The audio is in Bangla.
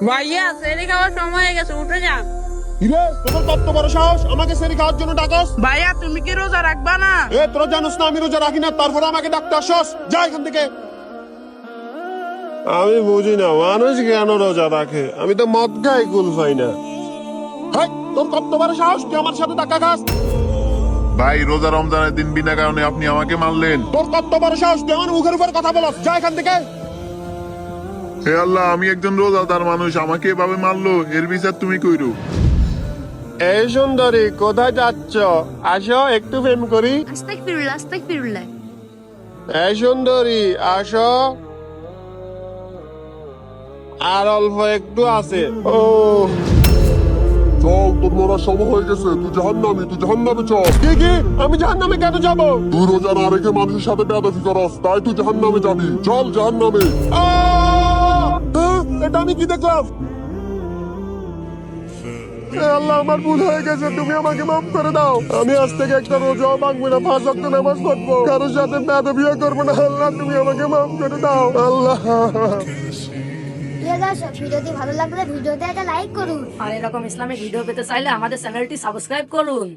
ভাইয়া সেরি খাওয়ার সময় হয়ে গেছে, উঠে যান। কিরে তোর কত বড় সাহস আমাকে সেরি খাওয়ার জন্য ডাকস? ভাইয়া তুমি কি রোজা রাখবা না? এ তোরা জানোস না আমি রোজা রাখি না, তারপরে আমাকে ডাকতে আসস? যা এখান থেকে। আমি বুঝি না মানুষ কেন রোজা রাখে, আমি তো মদ খাই কুল পাই না। হাই, তোর কত বড় সাহস তুই আমার সাথে ধাক্কা খাস? ভাই রোজা রমজানের দিন বিনা কারণে আপনি আমাকে মারলেন। তোর কত বড় সাহস তুই আমার মুখের উপর কথা বলস? যা এখান থেকে। হে আল্লাহ, আমি একজন রোজাদার মানুষ, আমাকে এভাবে মারলো, এর বিচার তুমি কইরো। এই সুন্দরী কোথায় যাচ্ছ? আসো একটু প্রেম করি। আস্তাগফিরুল্লাহ আস্তাগফিরুল্লাহ। এই সুন্দরী আসো, আর অল্প একটু আছে। ও চল, তোর মরার সময় হয়ে গেছে। তুই জাহান্নামে চল। কি কি? আমি জাহান্নামে কেন যাব? তুই রোজা না রেখে মানুষের সাথে বেয়াদবি করস, তাই তুই জাহান্নামে যাবি। চল জাহান্নামে। এটা আমি কি দেখলাম? হে আল্লাহ, আমার ভুল হয়ে গেছে, তুমি আমাকে মাফ করে দাও। আমি আজ থেকে একটা রোজাও ভাঙবো না, 5 ওয়াক্ত নামাজ পড়বো, কারোর সাথে বেয়াদবিও করবো না। আল্লাহ তুমি আমাকে মাফ করে দাও আল্লাহ। প্রিয় দর্শক, ভিডিওটি ভালো লাগলে ভিডিওতে একটা লাইক করুন। আর এরকম ইসলামিক ভিডিও পেতে চাইলে আমাদের চ্যানেলটি সাবস্ক্রাইব করুন।